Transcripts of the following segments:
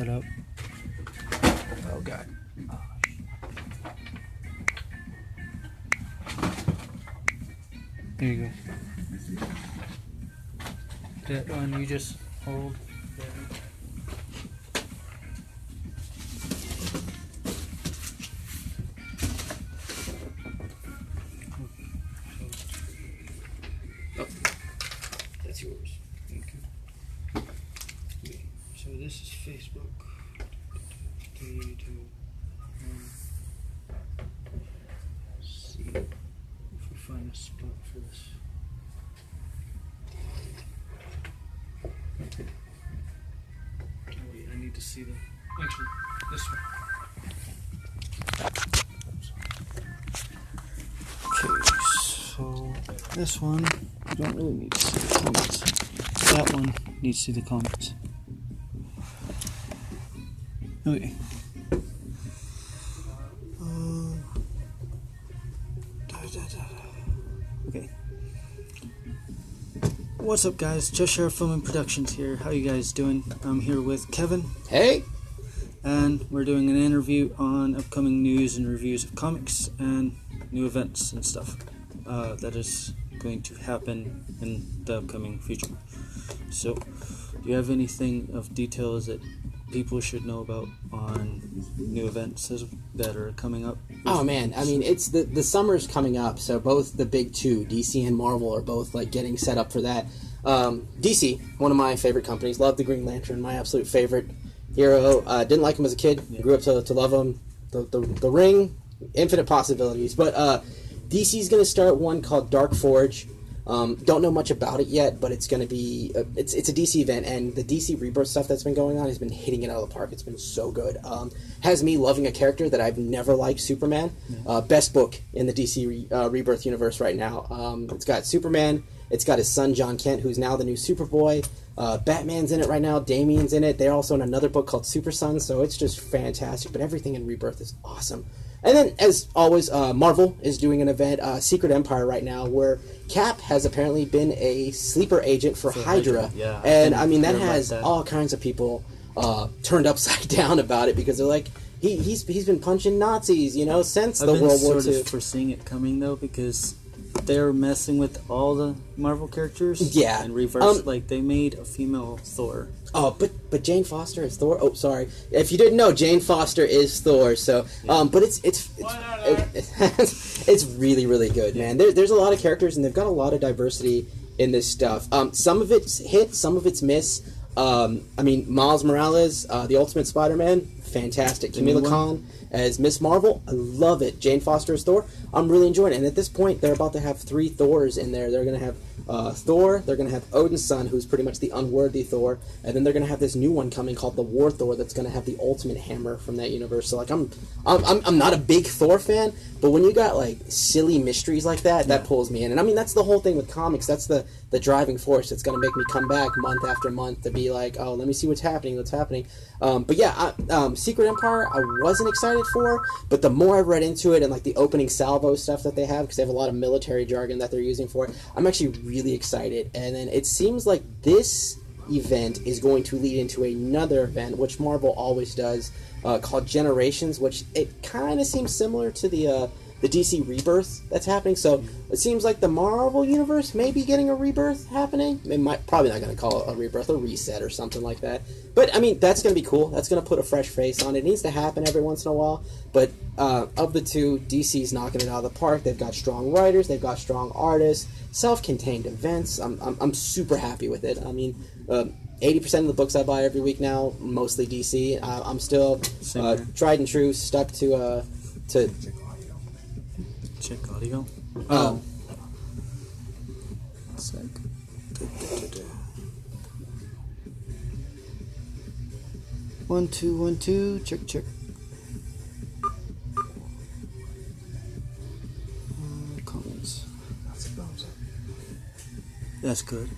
set up. Oh god. There you go. That one you just hold. Oh, that's yours. Okay. So this is Facebook. 3, 2, 1. See if we find a spot for this. Oh wait, I need to see the. Actually, this one. Okay, so this one you don't really need to see the comments. That one needs to see the comments. Okay. Okay. What's up, guys? Cheshire Film Productions here. How you guys doing? I'm here with Kevin. Hey! And we're doing an interview on upcoming news and reviews of comics and new events and stuff that is going to happen in the upcoming future. So, do you have anything of details that people should know about on new events that are coming up? Oh man, I mean, it's the summer's coming up, so both the big two, DC and Marvel, are both like getting set up for that. DC, one of my favorite companies, love the Green Lantern, my absolute favorite hero. Didn't like him as a kid, grew up to love him. The Ring, infinite possibilities. But DC's going to start one called Dark Forge. Don't know much about it yet, but it's going to be it's a DC event, and the DC Rebirth stuff that's been going on has been hitting it out of the park. It's been so good. Has me loving a character that I've never liked, Superman. Best book in the DC Rebirth universe right now. It's got Superman. It's got his son John Kent, who's now the new Superboy. Batman's in it right now. Damian's in it. They're also in another book called Super Son, so it's just fantastic. But everything in Rebirth is awesome. And then, as always, Marvel is doing an event, Secret Empire, right now, where Cap has apparently been a sleeper agent for Hydra. Yeah, and, I mean, that has all kinds of people turned upside down about it, because they're like, he's been punching Nazis, you know, since the World War II. I've been sort of foreseeing it coming, though, because they're messing with all the Marvel characters. Yeah. And reverse, like, they made a female Thor. Oh, but Jane Foster is Thor. Oh, sorry. If you didn't know, Jane Foster is Thor. So, but it's really, really good, man. There's a lot of characters, and they've got a lot of diversity in this stuff. Some of it's hit, some of it's miss. I mean, Miles Morales, the Ultimate Spider-Man, fantastic. Kamala Khan as Miss Marvel, I love it. Jane Foster as Thor, I'm really enjoying it. And at this point, they're about to have 3 Thors in there. They're going to have Thor, they're going to have Odin's son, who's pretty much the unworthy Thor, and then they're going to have this new one coming called the War Thor that's going to have the ultimate hammer from that universe. So, like, I'm not a big Thor fan, but when you got, like, silly mysteries like that, that pulls me in. And, I mean, that's the whole thing with comics. That's the driving force that's going to make me come back month after month to be like, oh, let me see what's happening. But, yeah, Secret Empire I wasn't excited for, but the more I've read into it and, like, the opening salvo stuff that they have, because they have a lot of military jargon that they're using for it, I'm actually really excited. And then it seems like this event is going to lead into another event, which Marvel always does, called Generations, which it kind of seems similar to the DC Rebirth that's happening. So it seems like the Marvel Universe may be getting a rebirth happening. They might probably not going to call it a rebirth, a reset or something like that. But, I mean, that's going to be cool. That's going to put a fresh face on it. It needs to happen every once in a while. But of the two, DC's knocking it out of the park. They've got strong writers. They've got strong artists. Self-contained events. I'm super happy with it. I mean, 80% of the books I buy every week now, mostly DC. I'm still tried and true, stuck to check audio. Oh. Sec. 1 2 1 2. Check. Comments. That's a thumbs up. That's good.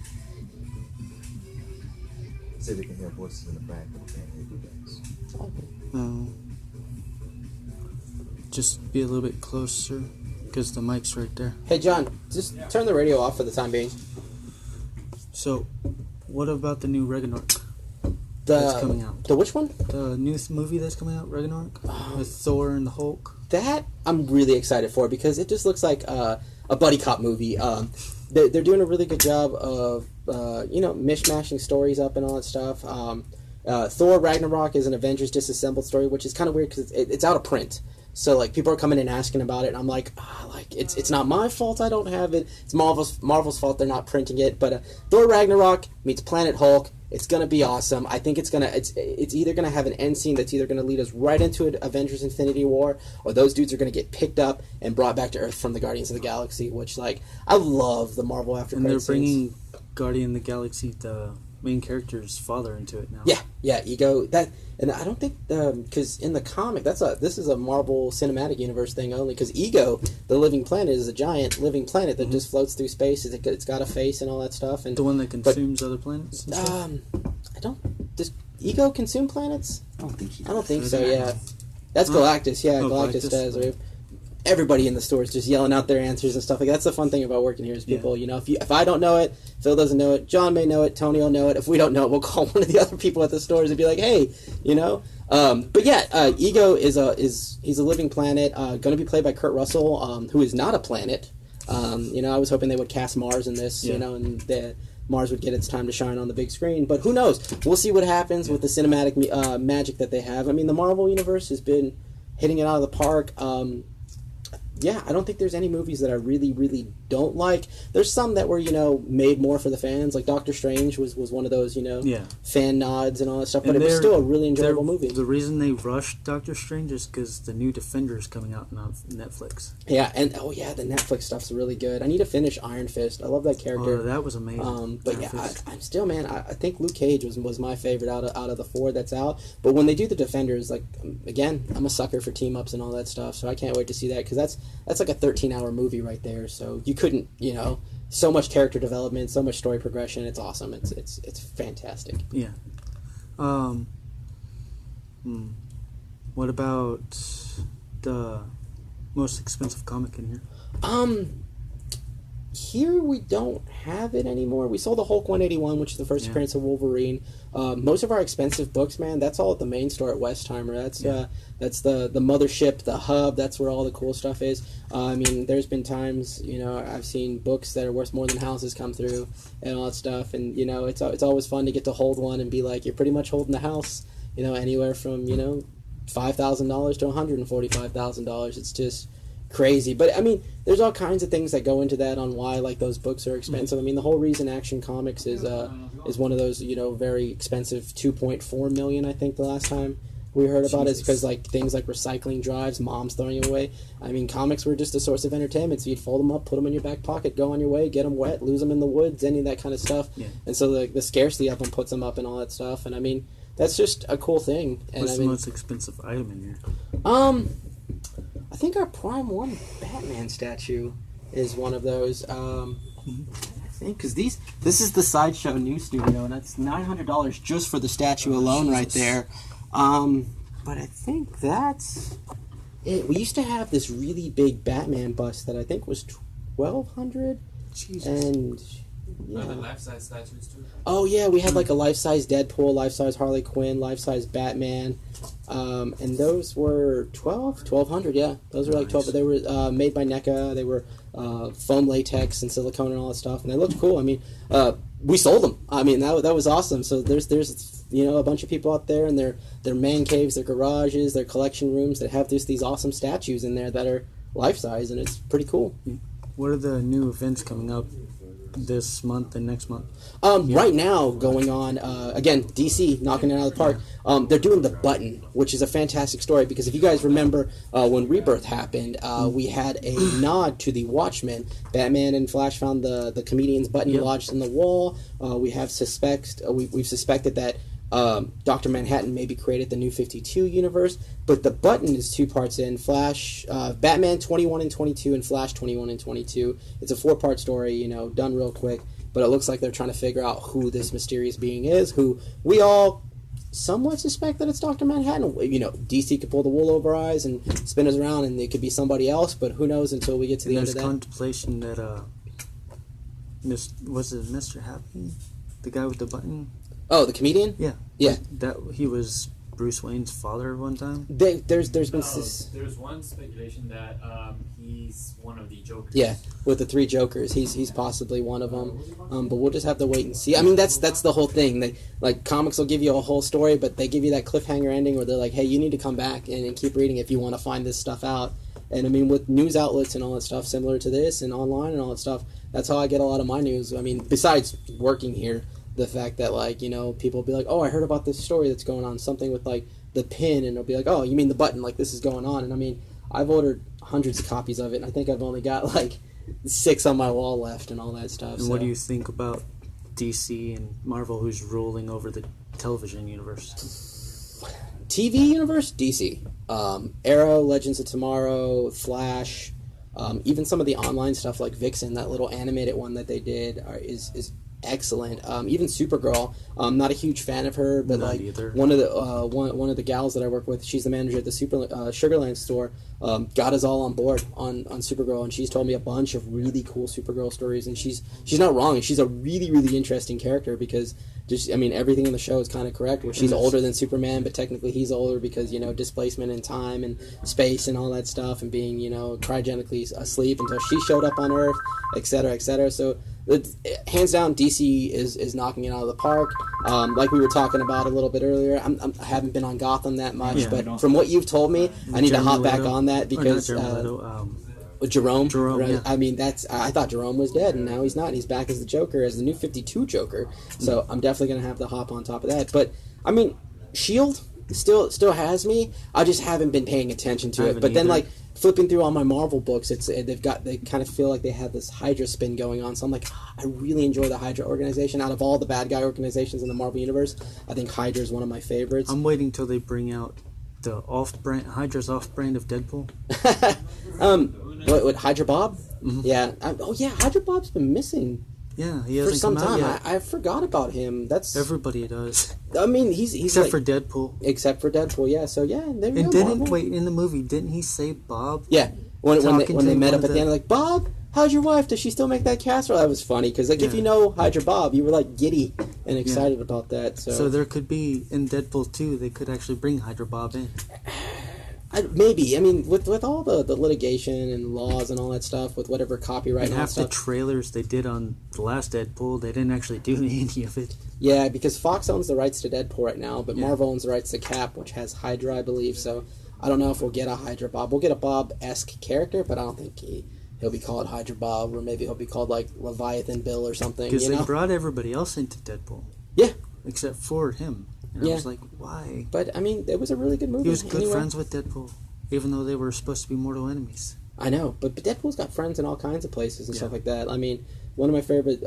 Say they can hear voices in the back, but they can't hear you guys. Just be a little bit closer, because the mic's right there. Hey, John, just turn the radio off for the time being. So, what about the new Ragnarok? that's coming out. The which one? The new movie that's coming out, Ragnarok, with Thor and the Hulk. That I'm really excited for because it just looks like a buddy cop movie. They're doing a really good job of mishmashing stories up and all that stuff. Thor Ragnarok is an Avengers disassembled story, which is kind of weird because it's out of print. So like people are coming in asking about it, and I'm like, it's not my fault I don't have it. It's Marvel's fault they're not printing it. But Thor Ragnarok meets Planet Hulk. It's gonna be awesome. I think it's either gonna have an end scene that's either gonna lead us right into an Avengers Infinity War, or those dudes are gonna get picked up and brought back to Earth from the Guardians of the Galaxy. Which I love the Marvel after and they're credit bringing scenes. Guardian of the Galaxy, the main character's father, into it now. Yeah, Ego. And I don't think because in the comic this is a Marvel Cinematic Universe thing only. Because Ego, the living planet, is a giant living planet that just floats through space. It's got a face and all that stuff. And the one that consumes other planets. And stuff? I don't. Does Ego consume planets? I don't think he I don't think does. so. Yeah, that's Huh? Galactus. Yeah, Oh, Galactus Galactus. does. Right? Everybody in the store is just yelling out their answers and stuff like that. That's the fun thing about working here is people, if I don't know it, Phil doesn't know it, John may know it, Tony will know it. If we don't know it, we'll call one of the other people at the stores and be like, hey, But yeah, Ego he's a living planet, going to be played by Kurt Russell, who is not a planet. I was hoping they would cast Mars in this, and Mars would get its time to shine on the big screen. But who knows? We'll see what happens with the cinematic magic that they have. I mean, the Marvel Universe has been hitting it out of the park. I don't think there's any movies that I really, really don't like. There's some that were, made more for the fans. Like Doctor Strange was one of those, fan nods and all that stuff. But it was still a really enjoyable movie. The reason they rushed Doctor Strange is because the new Defender is coming out on Netflix. Yeah, and the Netflix stuff's really good. I need to finish Iron Fist. I love that character. Oh, that was amazing. But Iron yeah, Fist. I'm still, man. I think Luke Cage was my favorite out of the four that's out. But when they do the Defenders, like again, I'm a sucker for team ups and all that stuff. So I can't wait to see that because that's like a 13-hour movie right there. So you couldn't, so much character development, so much story progression. It's awesome. It's fantastic. Yeah. What about the most expensive comic in here? Here we don't have it anymore. We sold the Hulk 181, which is the first appearance of Wolverine. Most of our expensive books, man, that's all at the main store at Westheimer. That's the mothership, the hub. That's where all the cool stuff is. I mean, there's been times, I've seen books that are worth more than houses come through and all that stuff. And, it's always fun to get to hold one and be like, you're pretty much holding the house, anywhere from, $5,000 to $145,000. It's just crazy. But I mean, there's all kinds of things that go into that on why like those books are expensive. I mean, the whole reason Action Comics is one of those very expensive $2.4 million. I think the last time we heard about it is because like things like recycling drives, moms throwing them away. I mean, comics were just a source of entertainment. So you'd fold them up, put them in your back pocket, go on your way, get them wet, lose them in the woods, any of that kind of stuff. Yeah. And so the scarcity of them puts them up and all that stuff. And I mean, that's just a cool thing. And What's I the mean, most expensive item in here? I think our Prime 1 Batman statue is one of those. I think because this is the Sideshow New Studio, and that's $900 just for the statue alone right there. But I think that's it. We used to have this really big Batman bust that I think was $1,200. Jesus. And Are the life-size statues too? oh yeah, we had like a life-size Deadpool, life-size Harley Quinn, life-size Batman, and those were $1,200. Yeah, those were like 12. But they were made by NECA. They were foam latex and silicone and all that stuff, and they looked cool. I mean, we sold them. I mean, that was awesome. So there's a bunch of people out there in their man caves, their garages, their collection rooms that have just these awesome statues in there that are life-size, and it's pretty cool. What are the new events coming up this month and next month? Right now, going on, again, DC knocking it out of the park. They're doing The Button, which is a fantastic story because if you guys remember when Rebirth happened, we had a nod to the Watchmen. Batman and Flash found the comedian's button lodged in the wall. We've suspected that Dr. Manhattan maybe created the New 52 universe, but The Button is two parts in Flash, Batman 21 and 22, and Flash 21 and 22. It's a 4-part story, done real quick, but it looks like they're trying to figure out who this mysterious being is, who we all somewhat suspect that it's Dr. Manhattan. DC could pull the wool over our eyes and spin us around, and it could be somebody else, but who knows until we get to the end of There's that. contemplation that was it Mr. Happy, the guy with the button? Oh, the comedian? Yeah. Yeah. That he was Bruce Wayne's father one time. There's been this. There's one speculation that he's one of the Jokers. Yeah, with the three Jokers, he's possibly one of them. But we'll just have to wait and see. I mean, that's the whole thing. They, like, comics will give you a whole story, but they give you that cliffhanger ending where they're like, hey, you need to come back and keep reading if you want to find this stuff out. And I mean, with news outlets and all that stuff similar to this and online and all that stuff, that's how I get a lot of my news. I mean, besides working here, the fact that, like, you know, people will be like, oh, I heard about this story that's going on, something with, like, the pin, and they'll be like, oh, you mean the button, like, this is going on. And I mean, I've ordered hundreds of copies of it, and I think I've only got, like, 6 on my wall left and all that stuff. And what do you think about DC and Marvel, who's ruling over the television universe? TV universe? DC. Arrow, Legends of Tomorrow, Flash, even some of the online stuff like Vixen, that little animated one that they did, is excellent. Even Supergirl, I'm not a huge fan of her, but Not like either. one of the gals that I work with, she's the manager at the Sugarland store, got us all on board on Supergirl, and she's told me a bunch of really cool Supergirl stories, and she's not wrong, and she's a really, really interesting character because just, I mean, everything in the show is kind of correct, where she's older than Superman, but technically he's older because, you know, displacement in time and space and all that stuff, and being, you know, cryogenically asleep until she showed up on Earth, etc., etc. So hands down, DC is knocking it out of the park. Like we were talking about a little bit earlier, I haven't been on Gotham that much, Yeah. but from what you've told me, I need to Jeremy hop back Leto. on that because Or not Jeremy Leto, Jerome, Jerome, yeah. I mean, I thought Jerome was dead, and now he's not. He's back as the Joker, as the new 52 Joker. So I'm definitely gonna have to hop on top of that. But I mean, Shield still has me. I just haven't been paying attention to I it. haven't But then, either. like, flipping through all my Marvel books, they kind of feel like they have this Hydra spin going on. So I'm like, I really enjoy the Hydra organization. Out of all the bad guy organizations in the Marvel universe, I think Hydra is one of my favorites. I'm waiting till they bring out the off-brand Hydra's off-brand of Deadpool. What Hydra Bob? Mhm. Yeah. Hydra Bob's been missing Yeah, he for hasn't some come out time. yet. I forgot about him. That's Everybody does, I mean, he's except like, for Deadpool. except for Deadpool. Yeah. So yeah, there you And go. didn't Marvel. wait in the movie? Didn't he say Bob? Yeah. When they Talking to met one up of at the the- end, like, Bob, how's your wife? Does she still make that casserole? That was funny because, like, if Yeah. you know Hydra Bob, you were like giddy and excited about that. So there could be in Deadpool 2, they could actually bring Hydra Bob in. maybe. I mean, with all the litigation and laws and all that stuff, with whatever copyright And and all that half the stuff. trailers they did on the last Deadpool, they didn't actually do any of it. Yeah, because Fox owns the rights to Deadpool right now, but Yeah. Marvel owns the rights to Cap, which has Hydra, I believe. So I don't know if we'll get a Hydra Bob. We'll get a Bob-esque character, but I don't think he'll be called Hydra Bob, or maybe he'll be called, like, Leviathan Bill or something. Because You they know? brought everybody else into Deadpool. Yeah. Except for him. And Yeah. I was like, why? But I mean, it was a really good movie. He was good anyway. friends with Deadpool, even though they were supposed to be mortal enemies. I know, but Deadpool's got friends in all kinds of places and Yeah. stuff like that. I mean, one of my favorite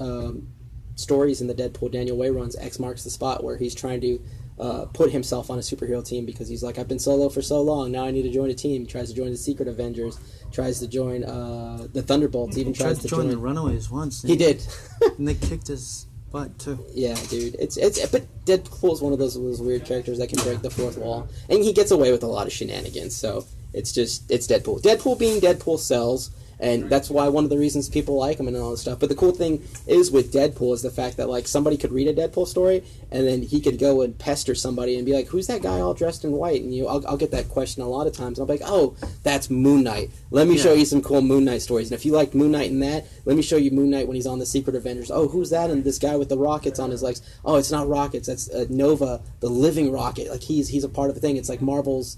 stories in the Deadpool Daniel Way runs, X Marks the Spot, where he's trying to put himself on a superhero team because he's like, I've been solo for so long, now I need to join a team. He tries to join the Secret Avengers, tries to join the Thunderbolts, even He tried tries to join the Runaways once. He did. And they kicked his butt, too. Yeah, dude. It's but Deadpool's one of those weird characters that can break the fourth wall, and he gets away with a lot of shenanigans. So it's Deadpool. Deadpool being Deadpool sells, and that's why one of the reasons people like him and all this stuff. But the cool thing is with Deadpool is the fact that, like, somebody could read a Deadpool story and then he could go and pester somebody and be like, "Who's that guy all dressed in white?" And I'll get that question a lot of times. And I'll be like, "Oh, that's Moon Knight. Let me Yeah. show you some cool Moon Knight stories. And if you liked Moon Knight in that, let me show you Moon Knight when he's on the Secret Avengers. Oh, who's that? And this guy with the rockets on his legs. Oh, it's not rockets. That's Nova, the living rocket. Like he's a part of a thing. It's like Marvel's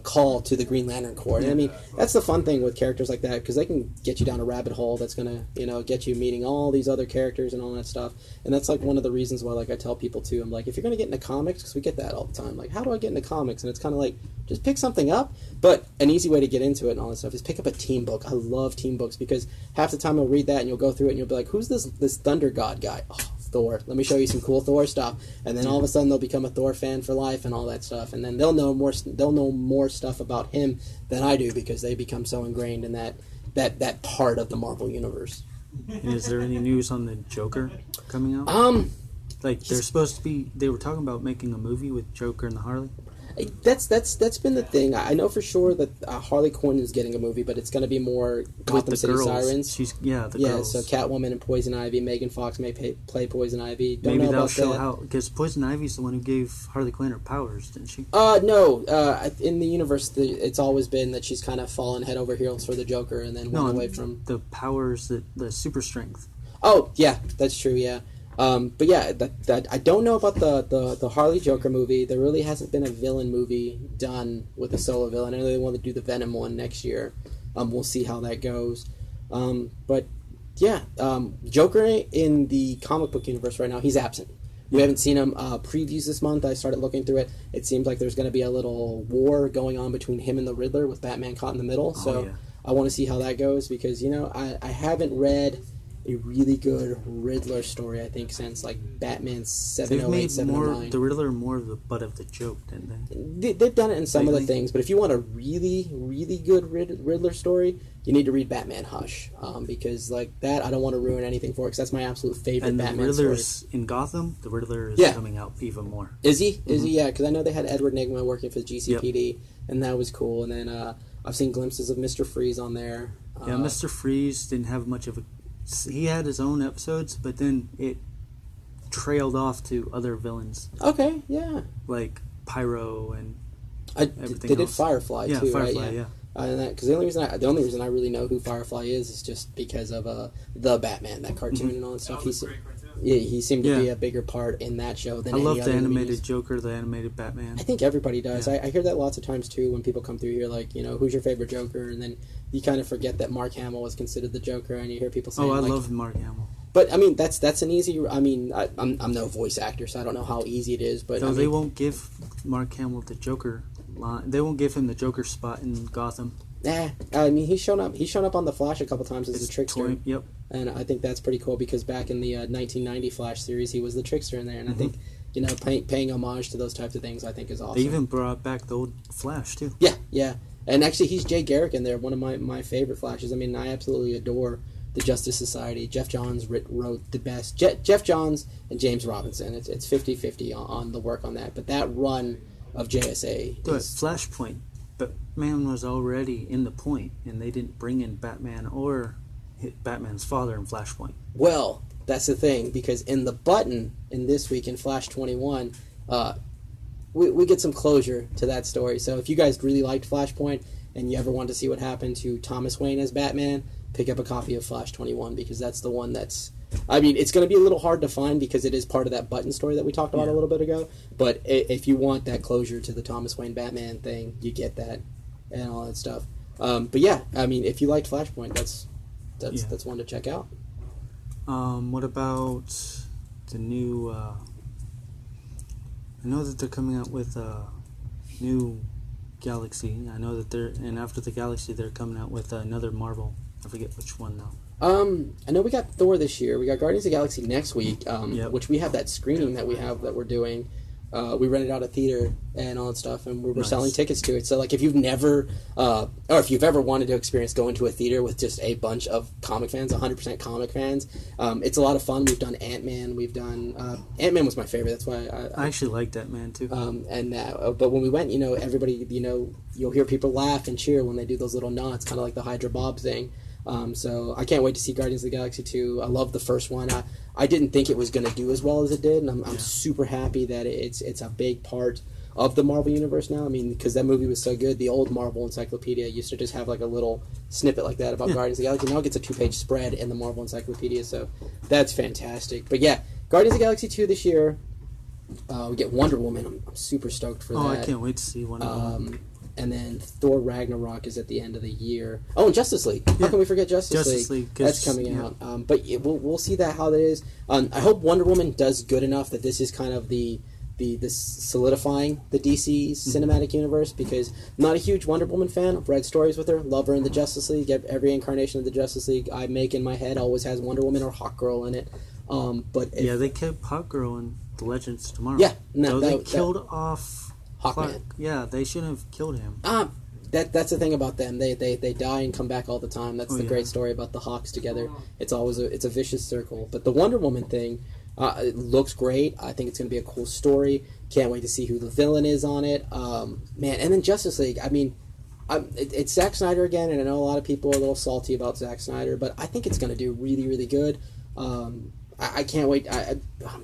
call to the Green Lantern Corps. And I mean, that's the fun thing with characters like that because they can get you down a rabbit hole that's gonna get you meeting all these other characters and all that stuff. And that's like one of the reasons why, like, I tell people too, I'm like, if you're gonna get into comics, because we get that all the time, like, how do I get into comics? And it's kind of like, just pick something up. But an easy way to get into it and all that stuff is pick up a team book. I love team books because half the time you'll read that and you'll go through it and you'll be like, who's this Thunder God guy? Oh, Thor. Let me show you some cool Thor stuff. And then all of a sudden they'll become a Thor fan for life and all that stuff. And then they'll know more stuff about him than I do because they become so ingrained in that part of the Marvel universe. And is there any news on the Joker coming out? Like, they're supposed to be... They were talking about making a movie with Joker and the Harley. That's been the thing. I know for sure that Harley Quinn is getting a movie, but it's going to be more Gotham the City girls. Sirens. The Yeah, girls. so Catwoman and Poison Ivy. Megan Fox may play Poison Ivy. Don't Maybe know they'll about show that. how, because Poison Ivy's the one who gave Harley Quinn her powers, didn't she? No. In the universe, it's always been that she's kind of fallen head over heels for the Joker, and then went away from. The powers, the super strength. Oh yeah, that's true. Yeah. But yeah, that I don't know about the Harley Joker movie. There really hasn't been a villain movie done with a solo villain. I know they want to do the Venom one next year. We'll see how that goes. But yeah, Joker in the comic book universe right now, he's absent. We haven't seen him. Previews this month, I started looking through it. It seems like there's going to be a little war going on between him and the Riddler, with Batman caught in the middle. So yeah. I want to see how that goes, because I haven't read a really good Riddler story, I think, since like Batman They've 708, made 709. the Riddler more of the butt of the joke, didn't they? They've done it in some of the Lately. things, but if you want a really, really good Riddler story, you need to read Batman Hush, because like that, I don't want to ruin anything for it, because that's my absolute favorite And the Batman story. Riddler's in Gotham. The Riddler is Yeah. coming out even more. Is he? Is he? Yeah, because I know they had Edward Nygma working for the GCPD, and that was cool. And then I've seen glimpses of Mr. Freeze on there. Yeah, Mr. Freeze didn't have much of a. He had his own episodes, but then it trailed off to other villains Okay, yeah. like Pyro and everything They did else. Firefly Yeah, too, Firefly. right? Yeah. Because the only reason I really know who Firefly is just because of the Batman, that cartoon and all that stuff. He seemed to Yeah. be a bigger part in that show than I any love the other animated movies. Joker, the animated Batman. I think everybody does. Yeah. I hear that lots of times too when people come through here, like, who's your favorite Joker, and then you kind of forget that Mark Hamill was considered the Joker, and you hear people saying, I like, love Mark Hamill. But I mean, that's an easy. I mean, I'm no voice actor, so I don't know how easy it is. But No, I they mean, won't give Mark Hamill the Joker line. They won't give him the Joker spot in Gotham. I mean, he's shown up on the Flash a couple times as a trickster. Yep. And I think that's pretty cool, because back in the 1990 Flash series, he was the trickster in there. And I think, paying homage to those types of things, I think is awesome. They even brought back the old Flash too. Yeah. And actually, he's Jay Garrick in there, one of my favorite Flashes. I mean, I absolutely adore the Justice Society. Jeff Johns wrote the best. Jeff Johns and James Robinson. It's 50-50 on the work on that. But that run of JSA But is... Flashpoint, Batman was already in the point, and they didn't bring in Batman or Batman's father in Flashpoint. Well, that's the thing, because in the button in this week in Flash 21, we get some closure to that story. So if you guys really liked Flashpoint and you ever want to see what happened to Thomas Wayne as Batman, pick up a copy of Flash 21, because that's the one that's... I mean, it's going to be a little hard to find because it is part of that button story that we talked about a little bit ago. But if you want that closure to the Thomas Wayne Batman thing, you get that and all that stuff. But yeah, I mean, if you liked Flashpoint, that's one to check out. What about the new... I know that they're coming out with a new Galaxy. I know that and after the Galaxy, they're coming out with another Marvel. I forget which one now. I know we got Thor this year. We got Guardians of the Galaxy next week, Yep. which we have that screening that we're doing. We rented out a theater and all that stuff, and we're Nice. selling tickets to it. So, like, if you've never, or if you've ever wanted to experience going to a theater with just a bunch of comic fans, 100% comic fans, it's a lot of fun. We've done Ant-Man. We've done Ant-Man was my favorite. That's why I actually like that man too. but when we went, everybody, you'll hear people laugh and cheer when they do those little nods, kind of like the Hydra Bob thing. So I can't wait to see Guardians of the Galaxy 2. I love the first one. I didn't think it was going to do as well as it did, and I'm super happy that it's a big part of the Marvel Universe now. I mean, because that movie was so good. The old Marvel Encyclopedia used to just have like a little snippet like that about Guardians of the Galaxy. Now it gets a 2-page spread in the Marvel Encyclopedia, so that's fantastic. But yeah, Guardians of the Galaxy 2 this year. We get Wonder Woman. I'm super stoked for that. I can't wait to see one of them. And then Thor Ragnarok is at the end of the year. Oh, and Justice League. How can we forget Justice League? 'cause, That's coming out. But we'll see how that is. I hope Wonder Woman does good enough that this is kind of the solidifying the DC cinematic universe, because I'm not a huge Wonder Woman fan. I've read stories with her, love her in the Justice League. Every incarnation of the Justice League I make in my head always has Wonder Woman or Hawkgirl in it. They kept Hawkgirl in the Legends Tomorrow. Yeah, they killed off Hawkman. Clark. Yeah, they shouldn't have killed him. That's the thing about them. They die and come back all the time. That's the great story about the Hawks together. It's always it's a vicious circle. But the Wonder Woman thing, It looks great. I think it's going to be a cool story. Can't wait to see who the villain is on it. Man, and then Justice League. I mean, it's Zack Snyder again, and I know a lot of people are a little salty about Zack Snyder, but I think it's going to do really, really good. I can't wait.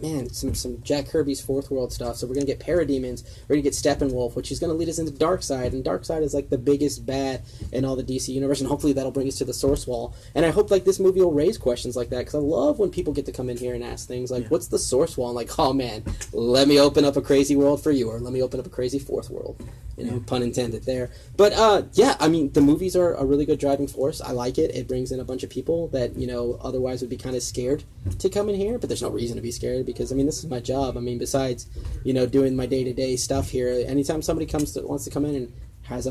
Man, some Jack Kirby's Fourth World stuff. So we're going to get Parademons. We're going to get Steppenwolf, which is going to lead us into Darkseid. And Darkseid is like the biggest bad in all the DC universe. And hopefully that'll bring us to the Source Wall. And I hope like this movie will raise questions like that. Because I love when people get to come in here and ask things like, what's the Source Wall? And like, oh man, let me open up a crazy world for you. Or let me open up a crazy Fourth World. You know, pun intended there. But yeah, I mean, the movies are a really good driving force. I like it. It brings in a bunch of people that, you know, otherwise would be kind of scared to come in here. But there's no reason to be scared because, I mean, this is my job. I mean, besides, you know, doing my day-to-day stuff here, anytime somebody wants to come in and has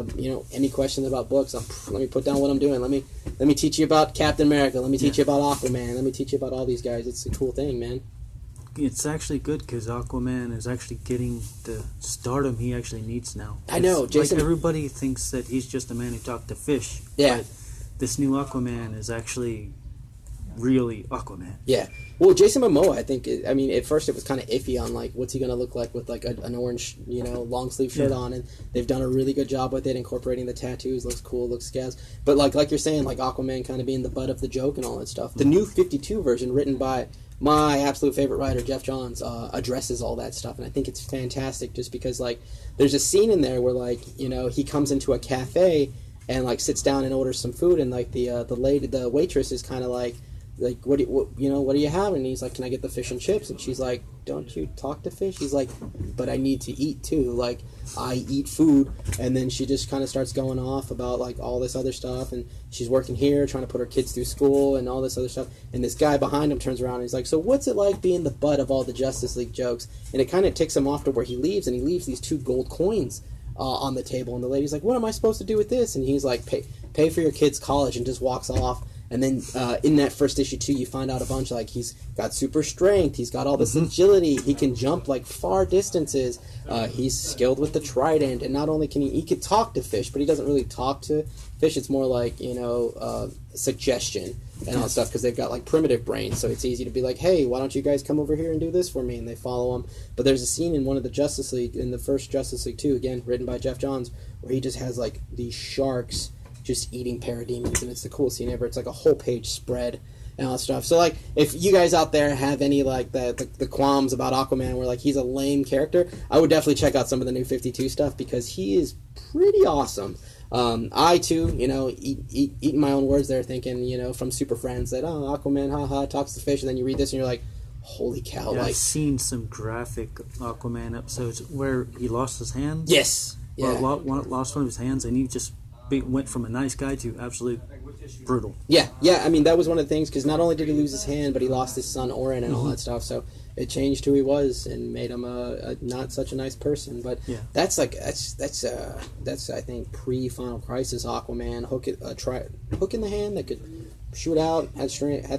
any questions about books, let me put down what I'm doing. Let me teach you about Captain America. Let me teach you about Aquaman. Let me teach you about all these guys. It's a cool thing, man. It's actually good because Aquaman is actually getting the stardom he actually needs now. I know, Jason. Like everybody thinks that he's just a man who talked to fish. Yeah. But this new Aquaman is actually really Aquaman. Yeah. Well, Jason Momoa, I think, I mean, at first it was kind of iffy on, like, what's he going to look like with, like, an orange, long sleeve shirt on, and they've done a really good job with it, incorporating the tattoos, looks cool, looks scaz. But, like you're saying, like, Aquaman kind of being the butt of the joke and all that stuff. The new 52 version, written by my absolute favorite writer, Jeff Johns, addresses all that stuff, and I think it's fantastic just because, like, there's a scene in there where, like, he comes into a cafe and, like, sits down and orders some food, and, like, the waitress is kind of like, what do you have? And he's like, can I get the fish and chips? And she's like, don't you talk to fish? He's like, but I need to eat too. Like, I eat food. And then she just kind of starts going off about like all this other stuff. And she's working here, trying to put her kids through school and all this other stuff. And this guy behind him turns around and he's like, so what's it like being the butt of all the Justice League jokes? And it kind of ticks him off to where he leaves, and he leaves these 2 gold coins on the table. And the lady's like, what am I supposed to do with this? And he's like, pay for your kids' college, and just walks off. And then in that first issue too, you find out a bunch, like, he's got super strength, he's got all this agility, he can jump like far distances, he's skilled with the trident, and not only can he can talk to fish, but he doesn't really talk to fish. It's more like suggestion and all that stuff, because they've got like primitive brains, so it's easy to be like, hey, why don't you guys come over here and do this for me? And they follow him. But there's a scene in one of the Justice League, in the first Justice League 2, again written by Jeff Johns, where he just has like these sharks just eating parademons, and it's the coolest scene ever. It's like a whole page spread and all that stuff. So, like, if you guys out there have any, like, the qualms about Aquaman where, like, he's a lame character, I would definitely check out some of the new 52 stuff, because he is pretty awesome. I, too, eating my own words there, thinking, from Super Friends, that, Aquaman, haha, talks to fish, and then you read this and you're like, holy cow. Yeah, like, I've seen some graphic Aquaman episodes where he lost his hands. Yes. Yeah. Lost one of his hands, and he just went from a nice guy to absolute brutal. Yeah. I mean, that was one of the things, because not only did he lose his hand, but he lost his son Orin and all that stuff. So it changed who he was and made him a not such a nice person. But that's I think pre-Final Crisis Aquaman, hook in the hand that could shoot out, had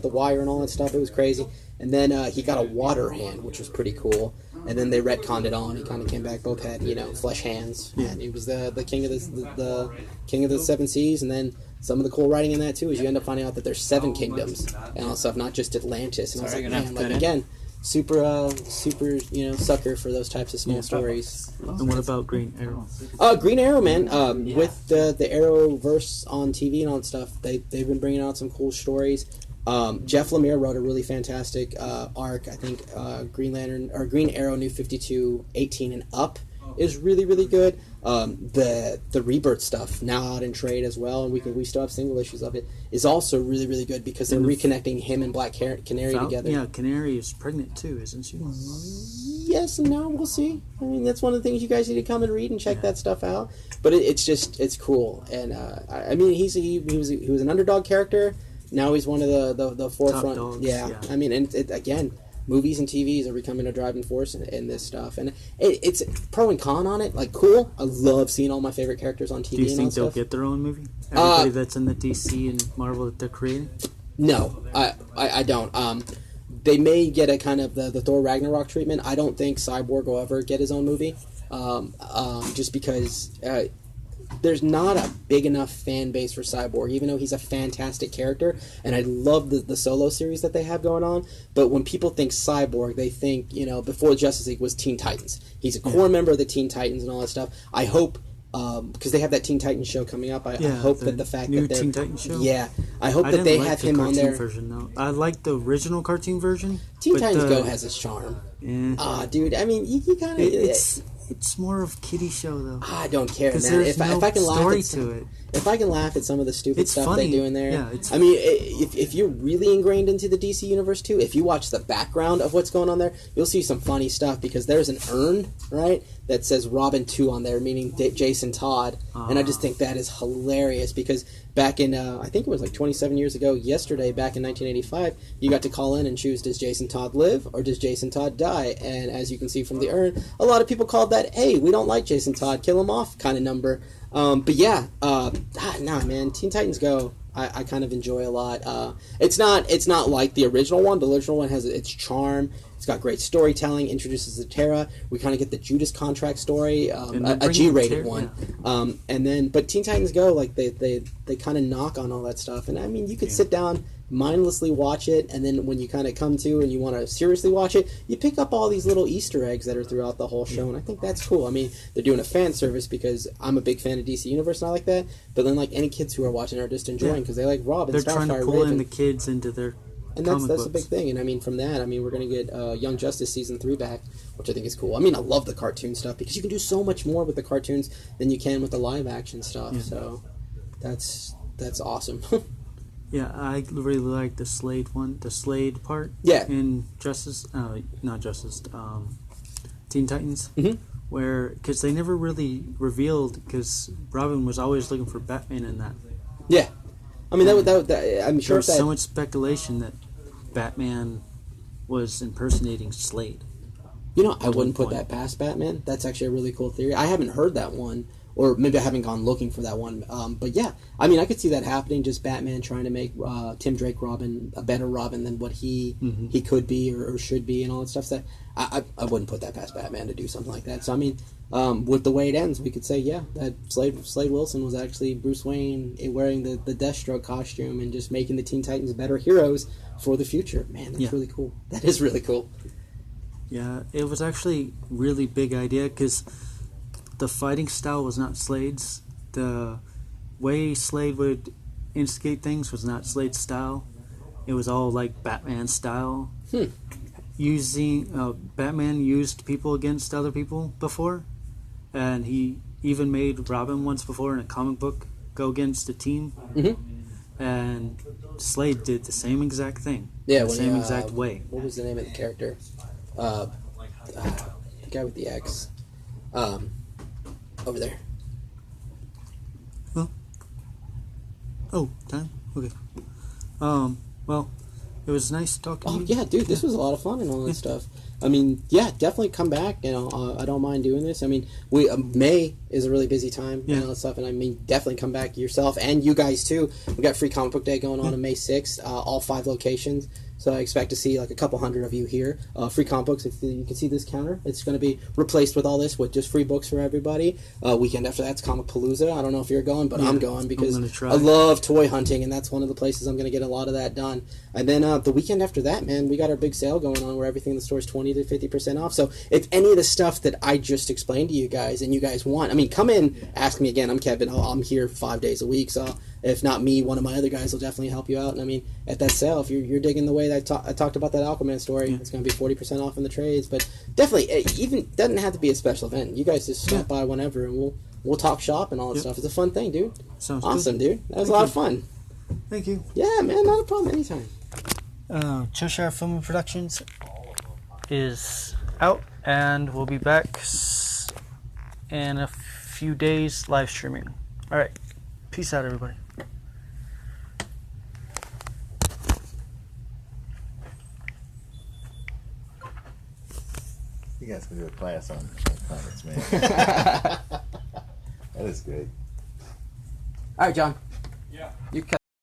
the wire and all that stuff. It was crazy. And then he got a water hand, which was pretty cool. And then they retconned it on. He kind of came back. Both had flesh hands. And he was the king of the king of the 7 seas. And then some of the cool writing in that too is you end up finding out that there's 7 kingdoms and all that stuff, not just Atlantis. And I was like, man, like again, super sucker for those types of small stories. And what about Green Arrow? Green Arrow, man. With the Arrowverse on TV and all that stuff, they've been bringing out some cool stories. Jeff Lemire wrote a really fantastic arc. I think Green Arrow New 52 18 and up is really, really good. The Rebirth stuff now out in trade as well, and we still have single issues of it, is also really, really good, because they're reconnecting him and Black Canary together. Yeah, Canary is pregnant too, isn't she? Yes and no, we'll see. I mean, that's one of the things you guys need to come and read and check that stuff out. But it's cool, and I mean, he was an underdog character. Now he's one of the forefront. Top dogs, yeah, I mean, and again, movies and TVs are becoming a driving force in this stuff, and it's pro and con on it. Like, cool. I love seeing all my favorite characters on TV. Do you and think all they'll stuff. get their own movie? Everybody that's in the DC and Marvel that they're creating? No, I don't. They may get a kind of the Thor Ragnarok treatment. I don't think Cyborg will ever get his own movie, just because there's not a big enough fan base for Cyborg, even though he's a fantastic character, and I love the solo series that they have going on. But when people think Cyborg, they think, before Justice League was Teen Titans. He's a core member of the Teen Titans and all that stuff. I hope, because they have that Teen Titans show coming up, I hope that the fact new that they're... Teen Titans show? Yeah, I hope I that didn't they like have the him on cartoon there. version, though. I like the original cartoon version. Teen Titans Go has its charm. Dude, I mean, you kind of... It's more of a kiddie show, though. I don't care, man. There's If I can laugh story at to it. If I can laugh at some of the stupid It's stuff funny. they do in there, Yeah, I mean, if you're really ingrained into the DC universe too, if you watch the background of what's going on there, you'll see some funny stuff because there's an urn, right, that says Robin 2 on there, meaning Jason Todd, and I just think that is hilarious because back in, I think it was like 27 years ago, yesterday, back in 1985, you got to call in and choose, does Jason Todd live or does Jason Todd die? And as you can see from the urn, a lot of people called that, hey, we don't like Jason Todd, kill him off kind of number. But yeah, man, Teen Titans Go, I kind of enjoy a lot. It's not like the original one. The original one has its charm. It's got great storytelling, introduces the Terra. We kind of get the Judas Contract story, a G-rated one. Yeah. And then, but Teen Titans Go, like they kind of knock on all that stuff. And I mean, you could sit down, mindlessly watch it, and then when you kind of come to and you want to seriously watch it, you pick up all these little Easter eggs that are throughout the whole show, and I think that's cool. I mean, they're doing a fan service because I'm a big fan of DC Universe and I like that, but then like any kids who are watching are just enjoying because they like Robin, They're Starfire, trying to pull Raven. in the kids into their And comic that's books. a big thing. And I mean, from that, we're going to get Young Justice Season 3 back, which I think is cool. I mean, I love the cartoon stuff because you can do so much more with the cartoons than you can with the live action stuff. Yeah. So that's awesome. Yeah, I really like the Slade one, the Slade part. Yeah. In Teen Titans, where because they never really revealed because Robin was always looking for Batman in that. Yeah. I mean, that I'm There sure was that... so much speculation that Batman was impersonating Slade. I wouldn't put that past Batman. That's actually a really cool theory. I haven't heard that one, or maybe I haven't gone looking for that one. But yeah, I mean, I could see that happening. Just Batman trying to make Tim Drake Robin a better Robin than what he could be or should be, and all that stuff. So I wouldn't put that past Batman to do something like that. So I mean, with the way it ends, we could say that Slade Wilson was actually Bruce Wayne wearing the Deathstroke costume and just making the Teen Titans better heroes for the future. Man, that's really cool. That is really cool. Yeah, it was actually really big idea because the fighting style was not Slade's. The way Slade would instigate things was not Slade's style. It was all like Batman style. Batman used people against other people before, and he even made Robin once before in a comic book go against a team. And Slade did the same exact thing. Yeah, the same exact way. What was the name of the character? The guy with the X. Over there. Oh, time? Okay. Well, it was nice talking to you. Yeah, dude, this was a lot of fun and all that stuff. I mean, yeah, definitely come back. I don't mind doing this. I mean, May is a really busy time and all that stuff, and I mean, definitely come back yourself and you guys too. We got Free Comic Book Day going on May 6th, all 5 locations. So I expect to see like a couple hundred of you here. Free comic books. If you can see this counter, it's going to be replaced with all this with just free books for everybody. Weekend after that's Comic Palooza. I don't know if you're going, but I'm going because I love toy hunting, and that's one of the places I'm going to get a lot of that done. And then the weekend after that, man, we got our big sale going on where everything in the store is 20 to 50% off. So if any of the stuff that I just explained to you guys and you guys want, I mean, come in, ask me again. I'm Kevin. I'm here 5 days a week, so if not me, one of my other guys will definitely help you out. And I mean, at that sale, if you're digging the way that I talked about that Aquaman story, it's going to be 40% off in the trades. But definitely, even doesn't have to be a special event. You guys just stop by whenever, and we'll talk shop and all that stuff. It's a fun thing, dude. Sounds awesome, good. dude. That was a lot of fun. Thank you. Yeah, man, not a problem. Anytime. Cheshire Film Productions is out, and we'll be back in a few days live streaming. All right. Peace out, everybody. You guys can do a class on comics, man. That is good. All right, John.